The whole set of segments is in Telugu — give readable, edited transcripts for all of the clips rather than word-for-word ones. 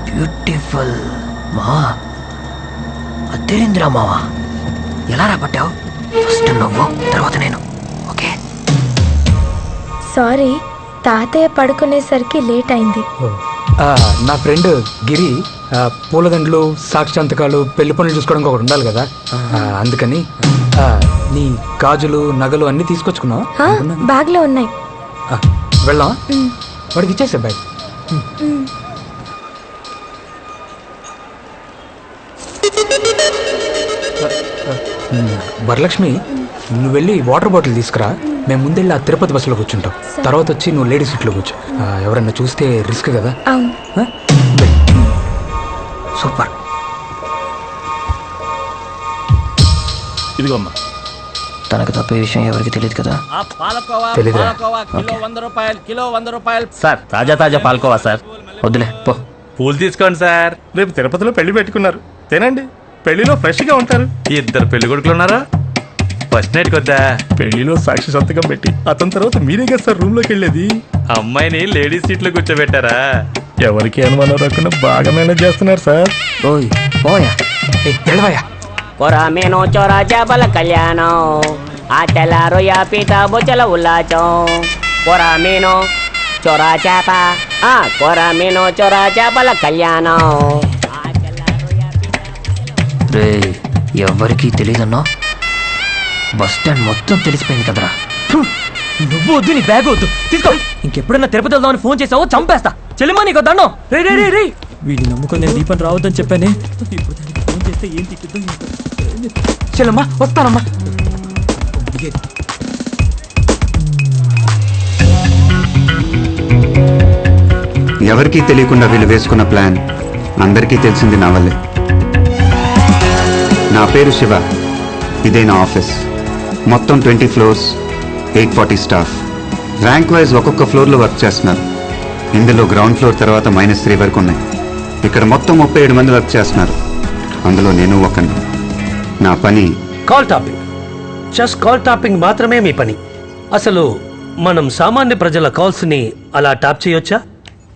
బ్యూటిఫుల్ మా అద్దెరింద్రా మావా, ఎలా రాబట్టావు? ఫస్ట్ నువ్వు, తర్వాత నేను. ఓకే. సారీ, తాతయ్య పడుకునేసరికి లేట్ అయింది. నా ఫ్రెండ్ గిరి పూలదండలు, సాక్షి సంతకాలు, పెళ్లి పనులు చూసుకోవడానికి ఒకటి ఉండాలి కదా, అందుకని నీ గాజులు, నగలు అన్ని తీసుకొచ్చుకున్నావు? బ్యాగ్ లో ఉన్నాయి. వెళ్దాం, వాడికి ఇచ్చేసా బ్యాగ్. వరలక్ష్మి, నువ్వు వెళ్ళి వాటర్ బాటిల్ తీసుకురా. మేము ముందెళ్ళి ఆ తిరుపతి బస్సులో కూర్చుంటాం. తర్వాత వచ్చి నువ్వు లేడీ సీట్లో కూర్చో. ఎవరన్నా చూస్తే రిస్క్ కదా. సూపర్. ఇదిగోమ్మా. తనకు తప్పే విషయం ఎవరికి తెలియదు కదా? సార్, తాజా తాజా పాల్కోవా సార్. వద్దులే పో. పూలు తీసుకోండి సార్. రేపు తిరుపతిలో పెళ్లి పెట్టుకున్నారు, తినండి. పెళ్లిలో ఫ్రెష్ గా ఉంటారు. ఇద్దరు పెళ్లి కొడుకులు ఉన్నారా? ఫస్ట్ నైట్ కొద్దా పెళ్లిలో సాక్షి సంతకం పెట్టి అతని తర్వాత మీరే కదా సార్ రూమ్ లోకి వెళ్ళేది. అమ్మాయిని లేడీస్ సీట్ లో కూర్చోబెట్టారా? ఎవరికి అనుమానం రాకుండా బాగా మేనేజ్ చేస్తున్నారు సార్. ఓయ్ పోయా, కొరామేనో చోరా చేపల కళ్యాణం, ఆటల రొయ్య పీట బొచ్చల ఉల్లాచం. కొరామేనో చోరా చేప, కొరామేనో చోరా చేపల కళ్యాణం. రే, ఎవరికి తెలియదన్నా? బస్ స్టాండ్ మొత్తం తెలిసిపోయింది కదరా. నువ్వు వద్దు, నీ బ్యాగ్ వద్దు, తీసుకో. ఇంకెప్పుడైనా తిరుపతి వెళ్దామని ఫోన్ చేసావో చంపేస్తా. చెల్లిమా నీకు దండం. రే రే రే రే, వీడిని నమ్ముకొని నేను దీపం రావద్దని చెప్పానే. ఇప్పుడు దానికి ఫోన్ చేస్తే ఏం తిట్టుద్దాం. చెల్లమ్మా, వస్తానమ్మా. ఎవరికీ తెలియకుండా వీళ్ళు వేసుకున్న ప్లాన్ అందరికీ తెలిసింది నా వల్లే. నా పేరు శివ, ఇదే నా ఆఫీస్. మొత్తం 20 ఫ్లోర్స్, 840 స్టాఫ్. ర్యాంక్ వైజ్ ఒక్కొక్క ఫ్లోర్లో వర్క్ చేస్తున్నారు. ఇందులో గ్రౌండ్ ఫ్లోర్ తర్వాత -3 వరకు ఉన్నాయి. ఇక్కడ మొత్తం 37 మంది వర్క్ చేస్తున్నారు, అందులో నేను ఒకని. నా పని call topping. Just call topping మాత్రమే మీ పని. అసలు మనం సామాన్య ప్రజల కాల్స్ని అలా టాప్ చేయొచ్చా?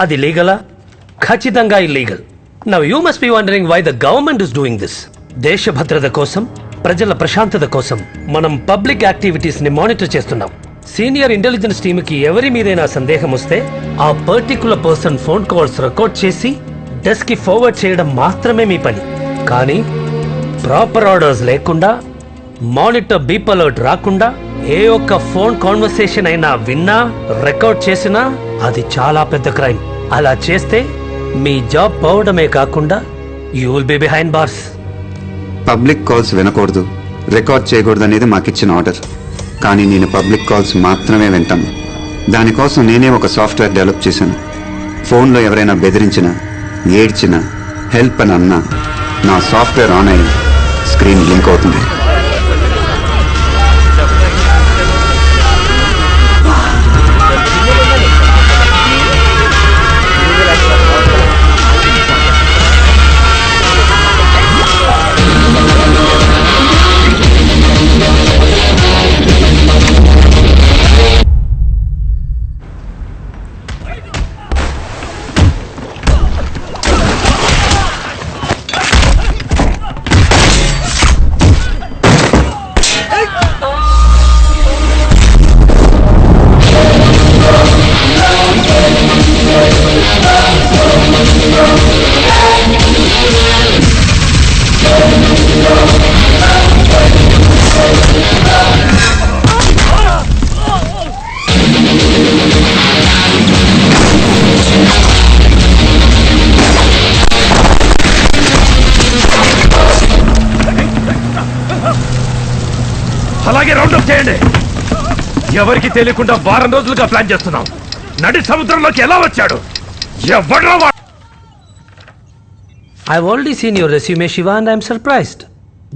అది లీగలా? ఖచ్చితంగా illegal. Now you must be wondering why the government is doing this. దేశ భద్రత కోసం, ప్రజల ప్రశాంతత కోసం మనం పబ్లిక్ యాక్టివిటీస్ ని మానిటర్ చేస్తున్నాం. సీనియర్ ఇంటెలిజెన్స్ టీమ్ కి ఎవరి మీదైనా సందేహం వస్తే ఆ particular person phone calls record చేసి డెస్క్ కి ఫార్వర్డ్ చేయడం మాత్రమే మీ పని. కానీ ప్రాపర్ ఆర్డర్స్ లేకుండా, మానిటర్ బీప్ అలర్ట్ రాకుండా ఏ ఒక్క ఫోన్ కాన్వర్సేషన్ అయినా విన్నా, రికార్డ్ చేసినా అది చాలా పెద్ద క్రైమ్. అలా చేస్తే మీ జాబ్ పోవడమే కాకుండా you will be behind bars. Public calls వినకూడదు, రికార్డ్ చేయకూడదు అనేది మాకిచ్చిన ఆర్డర్. కానీ నేను పబ్లిక్ కాల్స్ మాత్రమే వింటాను. దానికోసం నేనే ఒక సాఫ్ట్వేర్ డెవలప్ చేశాను. ఫోన్లో ఎవరైనా బెదిరించినా, ఏడ్చినా, హెల్ప్ అని అన్నా నా సాఫ్ట్వేర్ ఆన్ అయ్యి స్క్రీన్ బ్లింక్ అవుతుంది. అలాగే రౌండప్ చేయండి. ఎవరికి తెలియకుండా వారం రోజులుగా ప్లాన్ చేస్తున్నాం. నడి సముద్రంలోకి ఎలా వచ్చాడు? ఎవడ్రా వాడు? I've already seen your resume, Shiva, and I'm surprised.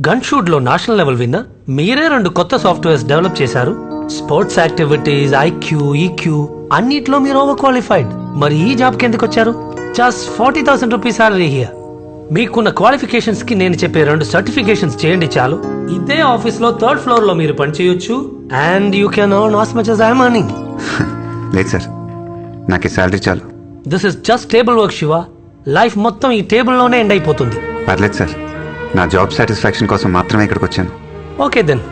Gun shoot లో నేషనల్ లెవెల్ విన్నర్. మీరే 2 కొత్త సాఫ్ట్వేర్స్ డెవలప్ చేశారు. స్పోర్ట్స్ యాక్టివిటీస్, IQ, EQ అన్నిట్లో మీరు ఓవర్ క్వాలిఫైడ్. మరి ఈ జాబ్ కి ఎందుకు వచ్చారు? Just 40,000 rupees salary here. మీకున్న క్వాలిఫికేషన్స్ కి నేను చెప్పే 2 సర్టిఫికేషన్స్ చేయండి చాలు. ఇదే ఆఫీస్ లో 3rd ఫ్లోర్ లో మీరు పని చేయొచ్చు. And you can earn as much as I am earning. లేదు సార్, నాకు ఈ శాలరీ చాలు. This is just table work Shiva. Life మొత్తం ఈ టేబుల్ లోనే ఎండ్ అయిపోతుంది. పర్లేదు సార్, నా జాబ్ సాటిస్ఫాక్షన్ కోసం మాత్రమే ఇక్కడికి వచ్చాను. Okay then.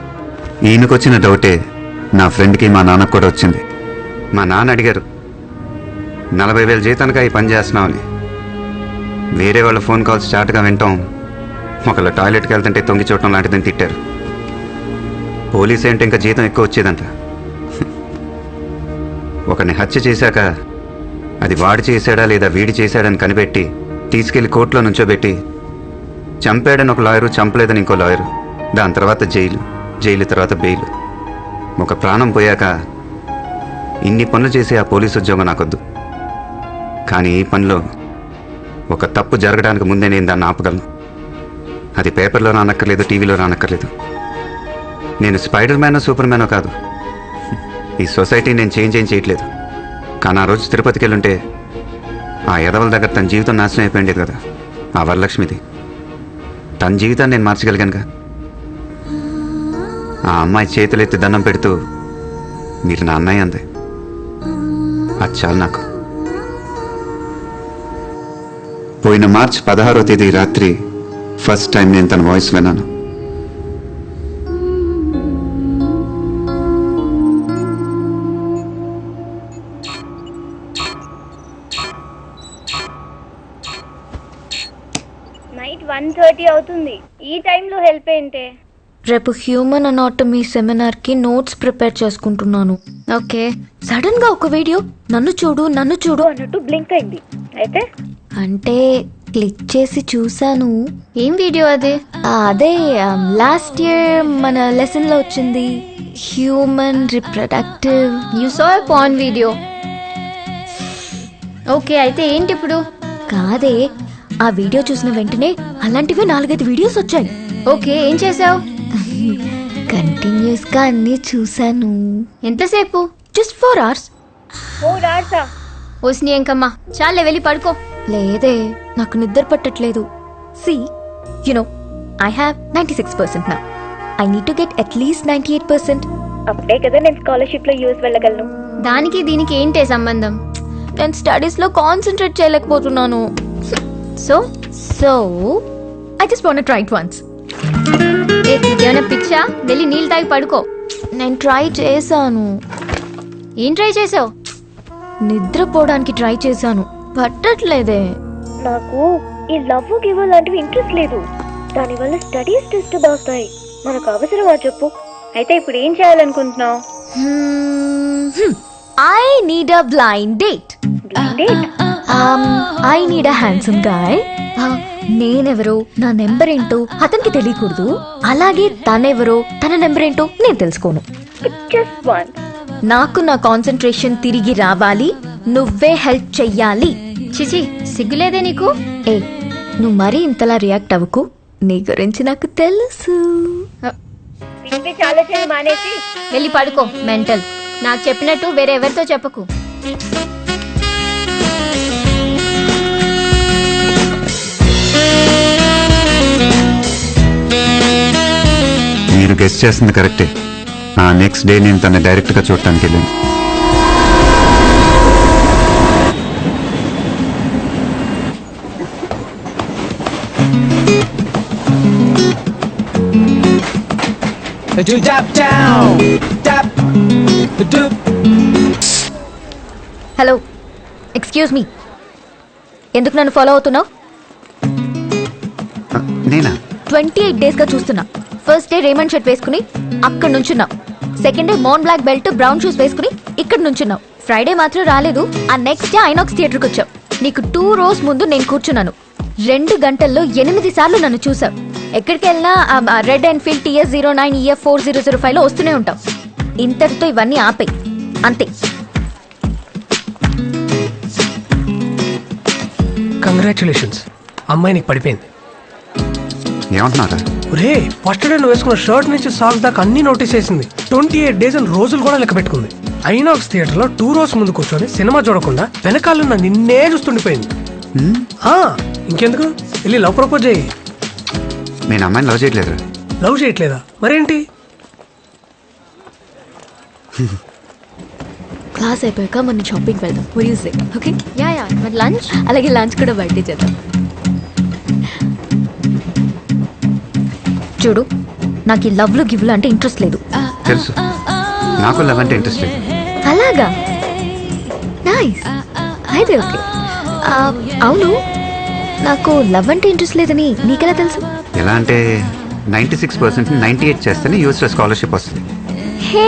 ఈయనకొచ్చిన డౌటే నా ఫ్రెండ్కి మా నాన్నకు కూడా వచ్చింది. మా నాన్న అడిగారు, 40,000 జీతానికి ఈ పని చేస్తున్నామని. వేరే వాళ్ళ ఫోన్ కాల్స్ స్టార్ట్గా వింటాం, ఒకళ్ళు టాయిలెట్కి వెళ్తుంటే తొంగి చూడటం లాంటిదని తిట్టారు. పోలీసు అంటే ఇంకా జీతం ఎక్కువ వచ్చేదంట. ఒకరిని హత్య చేశాక అది వాడు చేశాడా లేదా వీడి చేశాడని కనిపెట్టి తీసుకెళ్లి కోర్టులో నుంచోబెట్టి, చంపాడని ఒక లాయరు, చంపలేదని ఇంకో లాయరు, దాని తర్వాత జైలు తర్వాత బెయిల్. ఒక ప్రాణం పోయాక ఇన్ని పనులు చేసే ఆ పోలీసు ఉద్యోగం నాకొద్దు. కానీ ఈ పనిలో ఒక తప్పు జరగడానికి ముందే నేను దాన్ని ఆపగలను. అది పేపర్లో రానక్కర్లేదు, టీవీలో రానక్కర్లేదు. నేను స్పైడర్ మ్యానో సూపర్ మ్యానో కాదు. ఈ సొసైటీ నేను చేంజ్ ఏం చేయట్లేదు. కానీ ఆ రోజు తిరుపతికి వెళ్ళుంటే ఆ ఎదవల దగ్గర తన జీవితం నాశనం అయిపోయింది కదా. ఆ వరలక్ష్మిది తన జీవితాన్ని నేను మార్చగలిగానుగా. ఆ అమ్మాయి చేతులెత్తి దండం పెడుతూ మీరు నా అన్నయ్య అంది. అది చాలు నాకు. పోయిన మార్చి 16వ తేదీ రాత్రి ఫస్ట్ టైం నేను తన వాయిస్ విన్నాను. నైట్ 1:30 అవుతుంది. ఈ టైంలో హెల్ప్ ఏంటే? రేపు హ్యూమన్ అనాటమీ సెమినార్కి నోట్స్ ప్రిపేర్ చేసుకుంటున్నాను. ఓకే. సడన్ గా ఒక వీడియో నన్ను చూడు అన్నట్టు బ్లింక్ అయింది. అయితే అంటే క్లిక్ చేసి చూసాను. ఏం వీడియో అది? అదే లాస్ట్ ఇయర్ మన లెసన్ లో వచ్చింది, human reproductive. You saw a porn video. Okay, అయితే ఏంటి ఇప్పుడు? కాదే, ఆ వీడియో చూసిన వెంటనే అలాంటివి 4-5 వీడియోస్ వచ్చాయి. ఓకే, ఏం చేసావు? కంటిన్యూస్ గా అన్ని చూసాను. ఎంతసేపు? Just 4 hours. 4 hours? ఓస్ని ఎంకమ్మా, చాలే వెళ్ళి పడుకో. లేదే, నాకు నిద్ర పట్టట్లేదు. See, you know, I have 96% now. I need to get at least 98%. అప్పుడే కదా నేను స్కాలర్షిప్ లో యూఎస్ వెళ్ళగలను. దానికి దీనికి ఏంటే సంబంధం? నేను స్టడీస్ లో కాన్సన్ట్రేట్ చేయలేకపోతున్నాను. So So, I just want to try it once. నీకేమైనా పిచ్చా? వెళ్ళి నీళ్ళు తాగి పడుకో. నేను ట్రై చేశాను, ఏం ట్రై చేసావు? నిద్రపోవడానికి ట్రై చేశాను, పట్టట్లేదే. నాకు ఈ లవ్ గివ్ లాంటివి ఇంట్రెస్ట్ లేదు. దానివల్ల స్టడీస్ డిస్టర్బ్ అవుతాయి. మనకు అవసరమా చెప్పు? అయితే ఇప్పుడు ఏం చేయాలనుకుంటున్నావు? I need a blind date. I need a handsome guy. నేనెవరో, నా నెంబర్ ఏంటో అతనికి తెలియకూడదు, అలాగే తనెవరో, తన నెంబర్ ఏంటో నేను తెలుసుకోను. Just one. నాకు నా కాన్సన్ట్రేషన్ తిరిగి రావాలి, నువ్వే హెల్ప్ చెయ్యాలి. చిచి, సిగ్గులేదే నీకు? ఏ, నువ్వు మరీ ఇంతలా రియాక్ట్ అవ్వకు, నీ గురించి నాకు తెలుసు. చాలా మానేసి వెళ్ళి పడుకో. మెంటల్. నాకు చెప్పినట్టు వేరే ఎవరితో చెప్పకు. మీరు గెస్ట్ చేస్తుంది కరెక్టే. ఆ నెక్స్ట్ డే నేను తన డైరెక్ట్గా చూడటానికి వెళ్ళాను. హలో, ఎక్స్క్యూజ్ మీ, ఎందుకు నన్ను ఫాలో అవుతున్నావు? నేనా? 28 days గా చూస్తున్నా. ఫస్ట్ డే రేమండ్ షర్ట్ వేసుకుని అక్కడ నుంచున్నావు, సెకండ్ డే మోన్ బ్లాక్ బెల్ట్ బ్రౌన్ షూస్ వేసుకుని ఇక్కడ నుంచున్నావు, ఫ్రైడే మాత్రం రాలేదు, ఆ నెక్స్ట్ డే ఐనాక్స్ థియేటర్కి వచ్చావు. నీకు 2 rows ముందు నేను కూర్చున్నాను. 2 గంటల్లో 8 సార్లు నన్ను చూసావు. ఎక్కడికి వెళ్ళినా రెడ్ ఎన్ఫీల్డ్ TS09 EF 4005 లో వస్తూనే ఉంటావు. ఇంతటితో ఇవన్నీ ఆపేయి, అంతే. కంగ్రాచులేషన్స్, అమ్మాయి నీకు పడిపోయింది. ఏమంటున్నారా? ఒరే, ఫస్ట్ డే నువ్వు వేసుకున్న షర్ట్ నుంచి సాక్స్ దాకా అన్ని నోటీస్ చేసింది. 28 days అని రోజులు కూడా లెక్క పెట్టుకుంది. ఐనాక్స్ థియేటర్ లో 2 rows ముందు కూర్చొని సినిమా చూడకుండా వెనకాలన్న నిన్నే చూస్తుండిపోయింది. ఇంకెందుకు, వెళ్ళి లవ్ ప్రపోజ్ చేయి. నేను అమ్మాయిని లవ్ చేయట్లేదు. లవ్ చేయట్లేదా? మరేంటి? క్లాస్ అయిపోయాక మనం షాపింగ్ వెళ్దాం. ఓకే? యా మరి లంచ్? అలాగే లంచ్ కూడా బయటే చేద్దాం. చూడు, నాకు ఈ లవ్లు గివ్లు అంటే ఇంట్రెస్ట్ లేదు. తెలుసు, నాకు లవ్ అంటే ఇంట్రెస్ట్ లేదు. అలాగా? నైస్, అయితే ఓకే. అవును, నాకు లవ్ అంటే ఇంట్రెస్ట్ లేదని నీకెలా తెలుసు? ఎలా అంటే 96% 98 చేస్తేనే యూఎస్లో స్కాలర్షిప్ వస్తుంది. హే,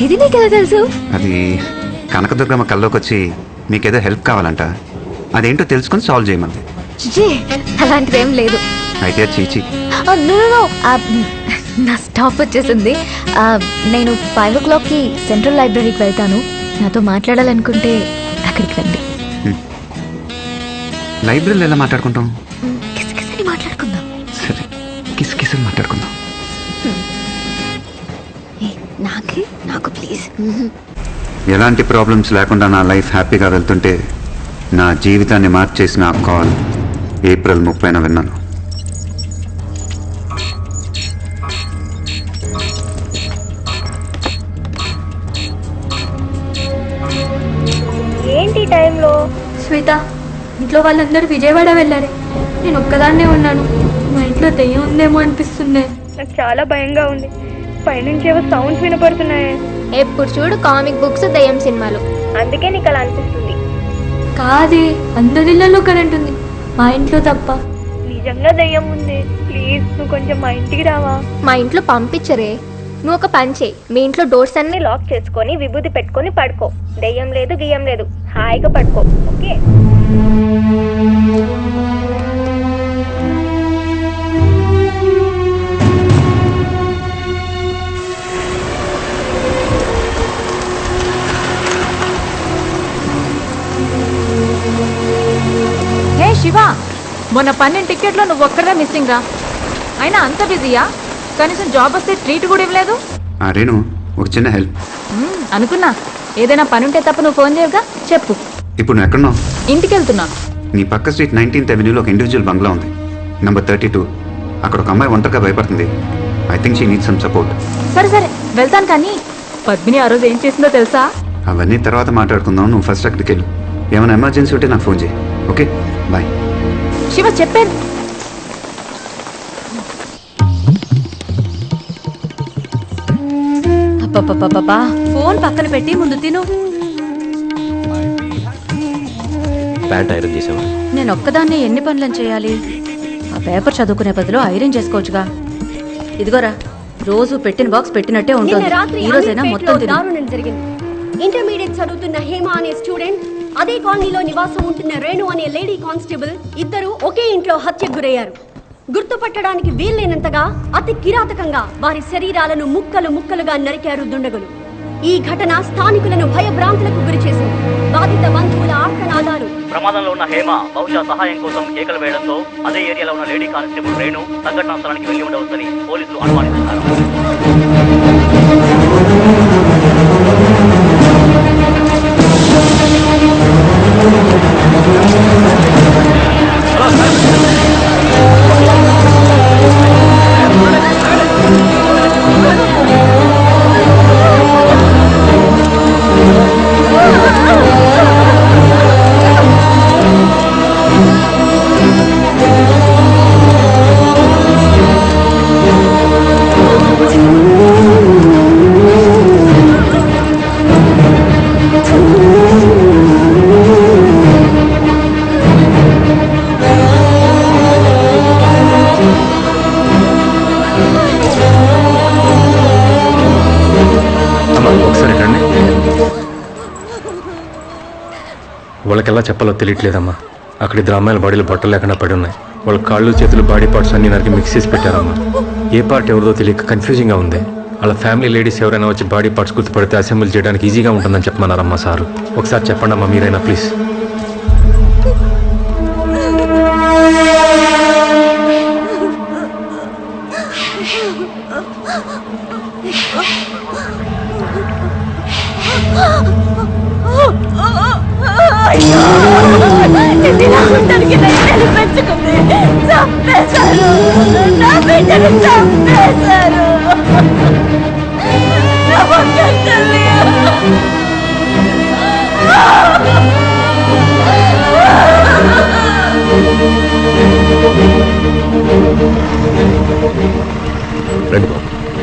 ఇది నీకెలా తెలుసు? అది కనకదుర్గమ్మ కల్లోకి వచ్చి మీకేదో హెల్ప్ కావాలంట, అదేంటో తెలుసుకొని సాల్వ్ చేయమంది. చిచి, అలాంటిదేం లేదు. అయితే చీచి. నా స్టాప్ వచ్చేసింది. నేను 5 o'clockకి సెంట్రల్ లైబ్రరీకి వెళ్తాను. నాతో మాట్లాడాలనుకుంటే అక్కడికి రండి. లైబ్రరీలో ఎలా మాట్లాడుకుంటాం? కిసకిసని మాట్లాడుకుందాం. సరే, కిసకిసని మాట్లాడుకుందాం. నాకు ప్లీజ్. ఎలాంటి ప్రాబ్లమ్స్ లేకుండా నా లైఫ్ హ్యాపీగా వెళ్తుంటే నా జీవితాన్ని మార్చేసిన ఆ కాల్ ఏప్రిల్ 30న విన్నాను. ఏంటి టైంలో? శ్వేత, ఇంట్లో వాళ్ళందరూ విజయవాడ వెళ్ళారే, నేను ఒక్కదాన్నే ఉన్నాను. మా ఇంట్లో దెయ్యం ఉందేమో అనిపిస్తుంది. నాకు చాలా భయంగా ఉంది. పైనుంచి ఏవో సౌండ్స్ వినపడుతున్నాయి. ఎప్పుడు చూడు కామిక్ బుక్స్, దెయ్యం సినిమాలు, అందుకే నీకు అలా అనిపిస్తుంది. కాదే, అందరిళ్లలో కరెంట్ ఉంది, మా ఇంట్లో తప్ప. నిజంగా దెయ్యం ఉంది. ప్లీజ్ నువ్వు కొంచెం మా ఇంటికి రావా? మా ఇంట్లో పంపించరే. నువ్వు ఒక పని చేయి, మీ ఇంట్లో డోర్స్ అన్ని లాక్ చేసుకొని విభూతి పెట్టుకొని పడుకో. దెయ్యం లేదు, గియ్యం లేదు, హాయిగా పడుకో. ఓకే? హే శివ, మొన్న 12 టికెట్లో నువ్వు ఒక్కడే మిస్సింగ్ రా. అయినా అంత బిజీయా? కనీసం జాబ్ వస్తే ట్రీట్ కూడా ఇవ్వలేదు. రేణు, ఒక చిన్న హెల్ప్. అనుకున్నా, ఏదైనా పని ఉంటే తప్ప నువ్వు ఫోన్ చేయగా. చెప్పు. ఇప్పుడు నువ్వు ఎక్కడున్నావు? ఇంటికి వెళ్తున్నా. నీ పక్క స్ట్రీట్ 19th Avenueలో ఒక ఇండివిజువల్ బంగ్లా ఉంది, నెంబర్ 32. అక్కడ ఒక అమ్మాయి ఒంటరిగా భయపడుతుంది. I think she need some support. సరే సరే, వెళ్తాను. కానీ పద్మిని ఆ రోజు ఏం చేసిందో తెలుసా? అవన్నీ తర్వాత మాట్లాడుకుందాం, నువ్వు ఫస్ట్ అక్కడికి వెళ్ళు. ఏమైనా ఎమర్జెన్సీ ఉంటే నాకు ఫోన్ చేయి. Okay, bye. శివ చెప్పాను. అబ్బబ్బబ్బబ్బా ఫోన్ పక్కన పెట్టి ముందు తిను. ప్యాంట్ ఐరన్ చేసావా? నేను ఒక్కదాన్ని ఎన్ని పనులను చేయాలి? ఆ పేపర్ చదువుకునే బదులు ఐరన్ చేసుకోవచ్చుగా. ఇదిగోరా, రోజు పెట్టిన బాక్స్ పెట్టినట్టే ఉంటుంది. ఈ రోజైనా మొత్తం తిను. దారుణం జరిగింది. ఇంటర్మీడియట్ చదువుతున్న హేమ అనే స్టూడెంట్, అదే కాలనీలో నివాసం ఉంటున్న రేణు అనే లేడీ కానిస్టేబుల్ ఇద్దరు ఒకే ఇంట్లో హత్యకు గురయ్యారు. గుర్తుపట్టడానికి వీల్లేనంతగా అతి కిరాతకంగా వారి శరీరాలను ముక్కలు ముక్కలుగా నరికారు దుండగులు. ఈ ఘటన స్థానికులను భయభ్రాంతులకు గురిచేసింది. బాధిత బంధువుల ఆర్తనాదాలు. ప్రమాదంలో ఉన్న హేమ బహుశా సహాయం కోసం కేకలు వేయడంతో అదే ఏరియాలో ఉన్న లేడీ కానిస్టేబుల్ రేణు సంఘటనా స్థలానికి వెళ్లి ఉండవచ్చని పోలీసులు అనుమానిస్తున్నారు. వాళ్ళకి ఎలా చెప్పాలో తెలియట్లేదమ్మా. అక్కడ ఇద్దరు అమ్మాయిల బాడీలు బట్టలు లేకుండా పడి ఉన్నాయి. వాళ్ళ కాళ్ళు చేతులు బాడీ పార్ట్స్ అన్ని నరికి మిక్స్ చేసి పెట్టారమ్మా. ఏ పార్ట్ ఎవరిదో తెలియక కన్ఫ్యూజింగ్గా ఉంది. వాళ్ళ ఫ్యామిలీ లేడీస్ ఎవరైనా వచ్చి బాడీ పార్ట్స్ గుర్తుపడితే అసెంబ్లీ చేయడానికి ఈజీగా ఉంటుందని చెప్పమన్నారమ్మా సారు. ఒకసారి చెప్పండి అమ్మా మీరైనా ప్లీజ్.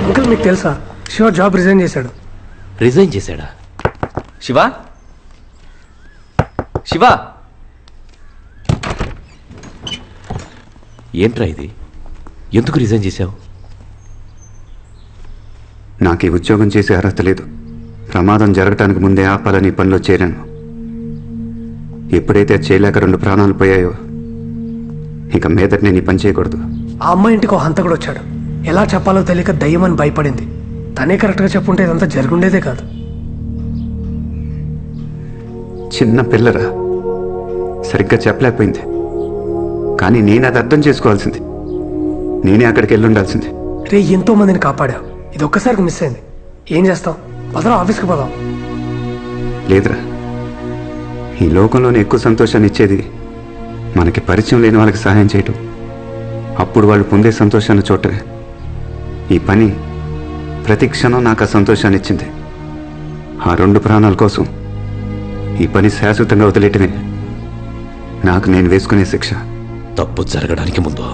అంకుల్ మీకు తెలుసా, శివ జాబ్ రిజైన్ చేశాడు. రిజైన్ చేశాడా? శివ, శివ, ఏంట్రా ఇది? ఎందుకు రిజైన్ చేశావు? నాకు ఈ ఉద్యోగం చేసే అర్హత లేదు. ప్రమాదం జరగటానికి ముందే ఆపాలని పనిలో చేరాను. ఎప్పుడైతే చేయలేక 2 ప్రాణాలు పోయాయో ఇక మీదట నేను ఈ పని చేయకూడదు. ఆ అమ్మాయి ఇంటికి ఒక హంతకుడు వచ్చాడు. ఎలా చెప్పాలో తెలియక దయ్యమని భయపడింది. తనే కరెక్ట్గా చెప్పుంటే ఇదంతా జరుగుండేదే కాదు. చిన్న పిల్లరా, సరిగ్గా చెప్పలేకపోయింది. కానీ నేను అది అర్థం చేసుకోవాల్సింది. నేనే అక్కడికి వెళ్ళి ఉండాల్సింది. రే, ఎంతో మందిని కాపాడావు. ఇది ఒక్కసారికి మిస్ అయింది. ఏం చేస్తాం? పదరా, ఆఫీస్కి పోదాం. లేదురా, ఈ లోకంలోనే ఎక్కువ సంతోషాన్ని ఇచ్చేది మనకి పరిచయం లేని వాళ్ళకి సహాయం చేయటం. అప్పుడు వాళ్ళు పొందే సంతోషాన్ని చూడటమే. ఈ పని ప్రతి క్షణం నాకు ఆ సంతోషాన్ని ఇచ్చింది. ఆ 2 ప్రాణాల కోసం ఈ పని శాశ్వతంగా వదిలేయటమే నాకు నేను వేసుకునే శిక్ష. తప్పు జరగడానికి ముందు